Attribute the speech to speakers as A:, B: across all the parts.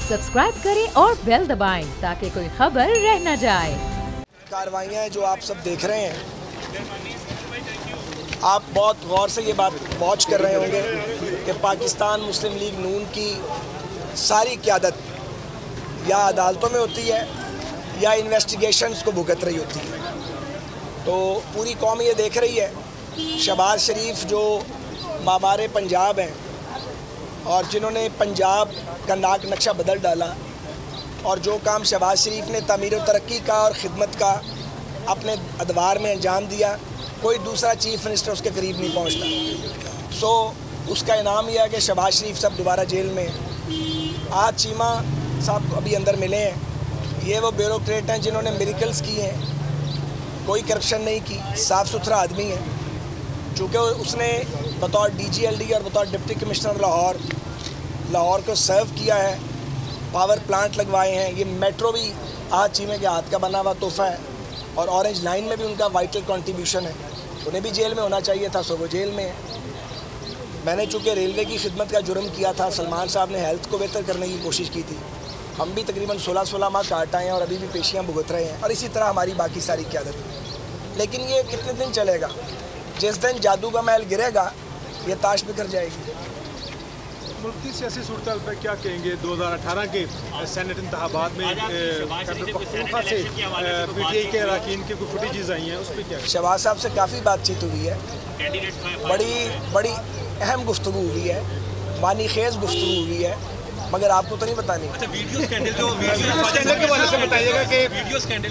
A: Subscribe करें और bell दबाएं ताकि कोई खबर रह न जाए।
B: कार्रवाइयाँ जो आप सब देख रहे हैं, आप बहुत गौर से ये बात वॉच कर रहे होंगे कि पाकिस्तान मुस्लिम लीग नून की सारी क़यादत या अदालतों में होती है या इन्वेस्टिगेशंस को भुगत रही होती है। तो पूरी कौम ये देख रही है, शहबाज शरीफ जो मामारे पंजाब हैं और जिन्होंने पंजाब का नाक नक्शा बदल डाला, और जो काम शहबाज शरीफ ने तामीर व तरक्की का और ख़िदमत का अपने अदवार में अंजाम दिया, कोई दूसरा चीफ़ मिनिस्टर उसके करीब नहीं पहुंचता। सो उसका इनाम यह है कि शहबाज शरीफ साहब दोबारा जेल में हैं। आज चीमा साहब को अभी अंदर मिले हैं। ये वो ब्यूरोक्रेट हैं जिन्होंने मिरेकल्स किए हैं, कोई करप्शन नहीं की, साफ़ सुथरा आदमी है। चूँकि उसने बतौर DGLD और बतौर डिप्टी कमिश्नर लाहौर को सर्व किया है, पावर प्लांट लगवाए हैं। ये मेट्रो भी आज चीमे के हाथ का बना हुआ तोहफ़ा है, और ऑरेंज लाइन में भी उनका वाइटल कंट्रीब्यूशन है। उन्हें भी जेल में होना चाहिए था, सो वो जेल में है। मैंने चूँकि रेलवे की खिदमत का जुर्म किया था, सलमान साहब ने हेल्थ को बेहतर करने की कोशिश की थी। हम भी तकरीबन 16 माह काट आए हैं और अभी भी पेशियाँ भुगत रहे हैं, और इसी तरह हमारी बाकी सारी क़यादत। लेकिन ये कितने दिन चलेगा? जिस दिन जादू का महल गिरेगा, ये ताश बिखर जाएगी।
C: मुल्क की सियासी सूरत पर क्या कहेंगे? 2018 के सेनेट इंतखाबात में पख्तूनख्वा से PTI के अरकान की कुछ फुटेजेस आई हैं, उस पर क्या?
B: शहबाज साहब से काफ़ी बातचीत हुई है, बड़ी अहम गुफ्तगू हुई है, मानी खेज़ गुफ्तगू हुई है, मगर आपको तो नहीं बतानी।
D: अच्छा, वीडियो स्कैंडल के बारे में बताइएगा कि वीडियो स्कैंडल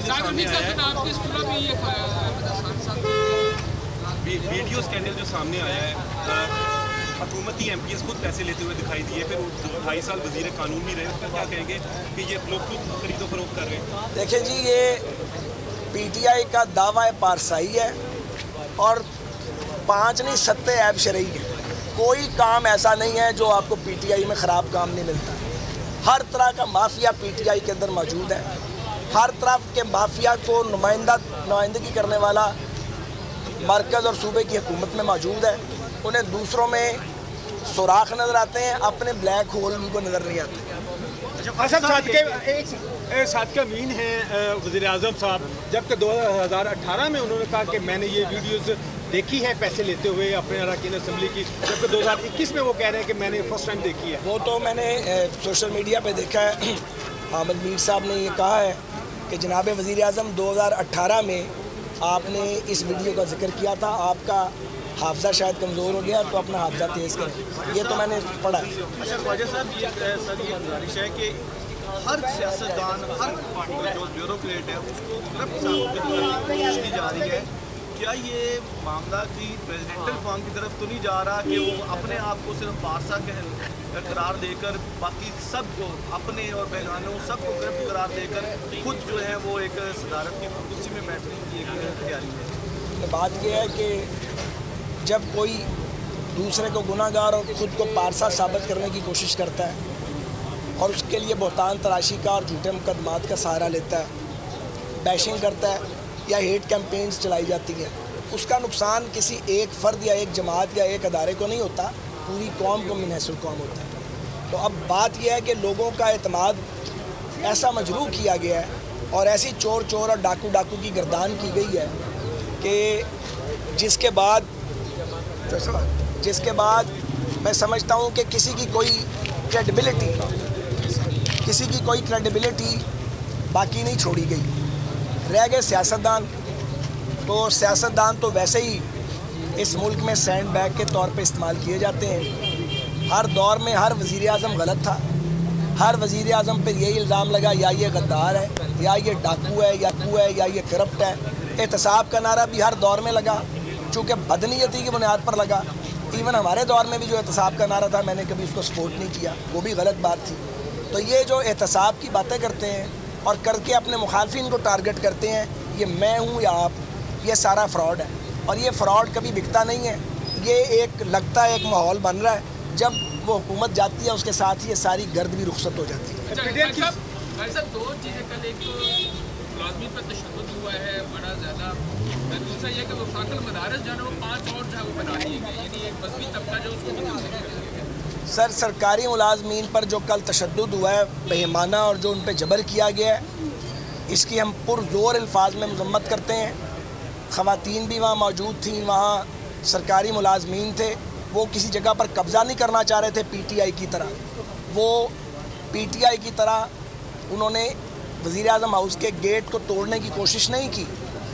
D: जो सामने आया है, हुकूमती MPs खुद पैसे लेते हुए दिखाई दिए, फिर 2.5 साल वजीर कानून भी रहे, उस पर क्या कहेंगे कि ये लोग खुद खरीदो फरोख्त कर रहे हैं?
B: देखिए जी, ये PTI का दावा पारसाई है और 5 नहीं 7 ऐब शरई है। कोई काम ऐसा नहीं है जो आपको PTI में ख़राब काम नहीं मिलता। हर तरह का माफिया PTI के अंदर मौजूद है। हर तरफ के माफिया को नुमाइंदगी करने वाला मरकज़ और सूबे की हुकूमत में मौजूद है। उन्हें दूसरों में सुराख नज़र आते हैं, अपने ब्लैक होल उनको नज़र नहीं आते।
C: अच्छा, सादिक अमीन हैं वज़ीर आज़म साहब, जबकि 2018 में उन्होंने कहा कि मैंने ये वीडियोज़ देखी है पैसे लेते हुए अपने अरकान असम्बली की, जबकि 2021 में वो कह रहे हैं कि मैंने फर्स्ट टाइम देखी है।
B: वो तो मैंने सोशल मीडिया पे देखा है। अहमद मीर साहब ने ये कहा है कि जनाब वज़ीर आज़म 2018 में आपने इस वीडियो का जिक्र किया था, आपका हाफ़ज़ा शायद कमज़ोर हो गया तो अपना हाफ़ज़ा तेज़ करें। ये तो मैंने पढ़ा है।
D: अच्छा ख्वाजा साहब, ये गुजारिश है कि हर सियासतदान, हर जो ब्यूरोक्रेट है, उसको करप्ट साबित करने की कोशिश की जा रही है। क्या ये मामला की प्रेसिडेंटल फॉर्म की तरफ तो नहीं जा रहा कि वो अपने आप को सिर्फ पारसा करार देकर बाकी सबको, अपने और बेगानों सबको करप्ट करार देकर खुद जो है वो एक सदारत की कुर्सी में बैठने की एक तैयारी है?
B: बात यह है कि जब कोई दूसरे को गुनाहगार और ख़ुद को पारसा साबित करने की कोशिश करता है और उसके लिए बहतान तराशी का और झूठे मुकदमात का सहारा लेता है, बैशिंग करता है या हेट कैंपेन्स चलाई जाती हैं, उसका नुकसान किसी एक फ़र्द या एक जमात या एक अदारे को नहीं होता, पूरी कौम को मुनहसर कौम होता है। तो अब बात यह है कि लोगों का एतमाद ऐसा मजरूह किया गया है और ऐसी चोर और डाकू की गर्दान की गई है कि जिसके बाद मैं समझता हूँ कि किसी की कोई क्रेडिबिलिटी बाकी नहीं छोड़ी गई। रह गए सियासतदान। तो सियासतदान तो वैसे ही इस मुल्क में सैंड बैग के तौर पे इस्तेमाल किए जाते हैं। हर दौर में हर वज़ीर आज़म गलत था, हर वज़ीर आज़म पे यही इल्ज़ाम लगा या ये गद्दार है, या ये डाकू है, या ये करप्ट है। एहतसाब का नारा भी हर दौर में लगा, चूँकि बदनीयती की बुनियाद पर लगा। इवन हमारे दौर में भी जो एहतसाब का नारा था, मैंने कभी उसको सपोर्ट नहीं किया, वो भी गलत बात थी। तो ये जो एहतसाब की बातें करते हैं और करके अपने मुखालफिन को टारगेट करते हैं, ये मैं हूँ या आप, ये सारा फ्रॉड है। और ये फ्रॉड कभी बिकता नहीं है। ये एक लगता है एक माहौल बन रहा है, जब वो हुकूमत जाती है उसके साथ ही ये सारी गर्द भी रुखसत हो जाती है।
E: दो चीज़ें, कल एक तो मुलाज़मीन पर तशद्दुद हुआ है बड़ा ज़्यादा, दूसरा ये कि वफाकल मदारस जो है वो 5 और जो है वो बना दिए गए, यानी एक मजहबी तबका जो उसको भी
B: सर, सरकारी मुलाजमीन पर जो कल तशद्दुद हुआ है बेईमाना और जो उन पर जबर किया गया है, इसकी हम पुरज़ोर अल्फाज में मज़म्मत करते हैं। ख़वातीन भी वहाँ मौजूद थी, वहाँ सरकारी मुलाजमीन थे, वो किसी जगह पर कब्ज़ा नहीं करना चाह रहे थे पीटीआई की तरह। वो पीटीआई की तरह उन्होंने वज़ीर-ए-आज़म हाउस के गेट को तोड़ने की कोशिश नहीं की।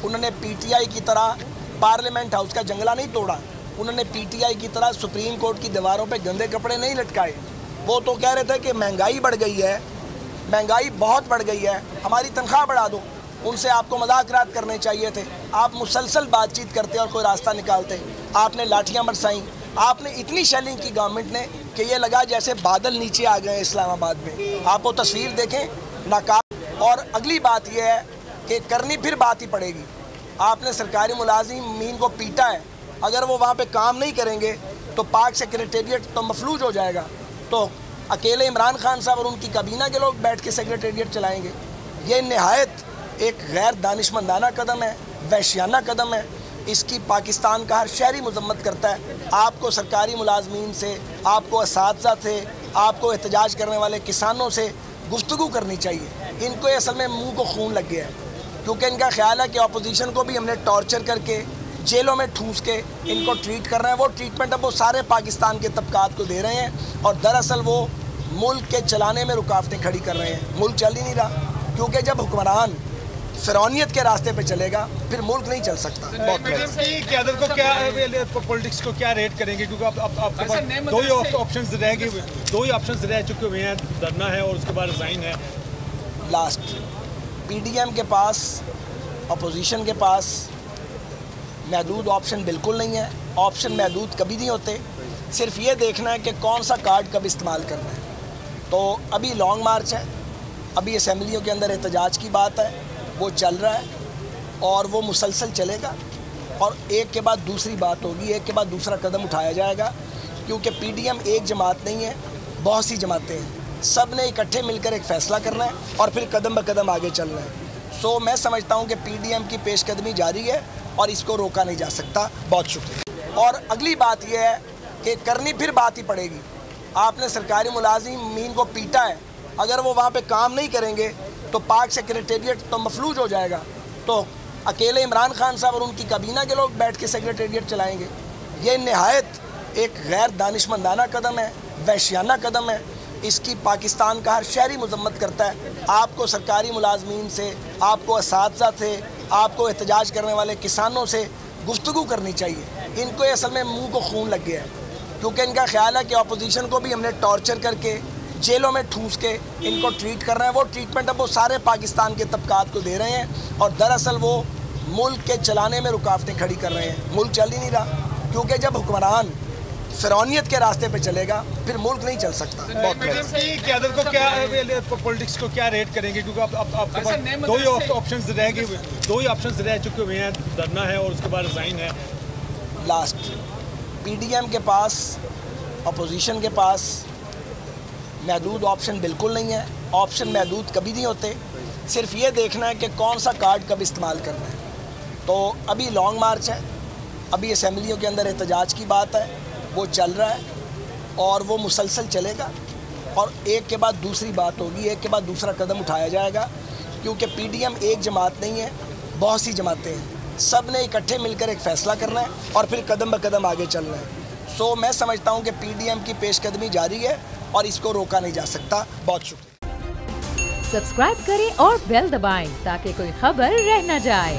B: उन्होंने पीटीआई की तरह पार्लियामेंट हाउस का जंगला नहीं तोड़ा। उन्होंने पीटीआई की तरह सुप्रीम कोर्ट की दीवारों पे गंदे कपड़े नहीं लटकाए। वो तो कह रहे थे कि महंगाई बढ़ गई है, महंगाई बहुत बढ़ गई है, हमारी तनख्वाह बढ़ा दो। उनसे आपको मज़ाकरात करने चाहिए थे। आप मुसलसल बातचीत करते और कोई रास्ता निकालते। आपने लाठियाँ बरसाईं, आपने इतनी शेलिंग की गवर्नमेंट ने कि ये लगा जैसे बादल नीचे आ गए इस्लामाबाद में। आप वो तस्वीर देखें, नाकाब। और अगली बात यह है कि करनी फिर बात ही पड़ेगी। आपने सरकारी मुलाजिमीन को पीटा है, अगर वो वहाँ पे काम नहीं करेंगे तो पाक सेक्रेटेरिएट तो मफलूज हो जाएगा। तो अकेले इमरान खान साहब और उनकी काबीना के लोग बैठ के सेक्रेटेरिएट चलाएंगे। ये नहायत एक गैर दानिशमंदाना कदम है, वहशियाना कदम है। इसकी पाकिस्तान का हर शहरी मजम्मत करता है। आपको सरकारी मुलाजमीन से, आपको असातिज़ा से, आपको एहतजाज करने वाले किसानों से गुफ्तगू करनी चाहिए। इनको असल में मुँह को खून लग गया है, क्योंकि इनका ख्याल है कि अपोजिशन को भी हमने टॉर्चर करके जेलों में ठूस के इनको ट्रीट कर रहे हैं। वो ट्रीटमेंट अब वो सारे पाकिस्तान के तबकात को दे रहे हैं और दरअसल वो मुल्क के चलाने में रुकावटें खड़ी कर रहे हैं। मुल्क चल ही नहीं रहा, क्योंकि जब हुक्मरान फिरौनियत के रास्ते पे चलेगा फिर मुल्क नहीं चल सकता। बहुत
C: क़यादत को क्या, पॉलिटिक्स को क्या रेट करेंगे, क्योंकि आपके पास दो ही ऑप्शंस रह गए, दो ही ऑप्शंस रह चुके हुए हैं, धरना है और उसके बाद रिजाइन है।
B: लास्ट पीडीएम के पास, अपोजिशन के पास महदूद ऑप्शन बिल्कुल नहीं है। ऑप्शन महदूद कभी नहीं होते, सिर्फ ये देखना है कि कौन सा कार्ड कब इस्तेमाल करना है। तो अभी लॉन्ग मार्च है, अभी असम्बलियों के अंदर एहतजाज की बात है, वो चल रहा है और वो मुसलसल चलेगा और एक के बाद दूसरी बात होगी, एक के बाद दूसरा कदम उठाया जाएगा। क्योंकि पीडीएम एक जमात नहीं है, बहुत सी जमातें हैं, सब ने इकट्ठे मिलकर एक फ़ैसला करना है और फिर कदम ब कदम आगे चलना है। सो मैं समझता हूँ कि पीडीएम की पेशकदमी जारी है और इसको रोका नहीं जा सकता। बहुत शुक्रिया। और अगली बात यह है कि करनी फिर बात ही पड़ेगी। आपने सरकारी मुलाजिमीन को पीटा है, अगर वो वहाँ पे काम नहीं करेंगे तो पाक सेक्रेटेरिएट तो मफलूज हो जाएगा। तो अकेले इमरान खान साहब और उनकी काबीना के लोग बैठ के सेक्रेटेरिएट चलाएंगे। ये नहायत एक गैर दानिशमंदाना कदम है, वहशियाना कदम है। इसकी पाकिस्तान का हर शहरी मजम्मत करता है। आपको सरकारी मुलाजमीन से, आपको असातिज़ा से, आपको एहतजाज करने वाले किसानों से गुफ्तगू करनी चाहिए। इनको असल में मुँह को खून लग गया है, क्योंकि इनका ख्याल है कि अपोजिशन को भी हमने टॉर्चर करके जेलों में ठूस के इनको ट्रीट कर रहे हैं। वो ट्रीटमेंट अब वो सारे पाकिस्तान के तबकात को दे रहे हैं और दरअसल वो मुल्क के चलाने में रुकावटें खड़ी कर रहे हैं। मुल्क चल ही नहीं रहा, क्योंकि जब हुक्मरान फिरौनियत के रास्ते पे चलेगा फिर मुल्क नहीं चल सकता।
C: क़यादत को क्या, पॉलिटिक्स को क्या रेट करेंगे, क्योंकि आपके पास दो ही ऑप्शंस रह गए, दो ही ऑप्शंस रह चुके हुए हैं, धरना है और उसके बाद रिजाइन है।
B: लास्ट पीडीएम के पास, अपोजिशन के पास महदूद ऑप्शन बिल्कुल नहीं है। ऑप्शन महदूद कभी नहीं होते, सिर्फ ये देखना है कि कौन सा कार्ड कब इस्तेमाल करना है। तो अभी लॉन्ग मार्च है, अभी असम्बलियों के अंदर एहतजाज की बात है, वो चल रहा है और वो मुसलसल चलेगा और एक के बाद दूसरी बात होगी, एक के बाद दूसरा कदम उठाया जाएगा। क्योंकि पीडीएम एक जमात नहीं है, बहुत सी जमातें हैं, सब ने इकट्ठे मिलकर एक फ़ैसला करना है और फिर कदम ब कदम आगे चलना है। सो मैं समझता हूँ कि पीडीएम की पेशकदमी जारी है और इसको रोका नहीं जा सकता। बहुत शुक्रिया।
A: सब्सक्राइब करें और बेल दबाएं ताकि कोई खबर रह न जाए।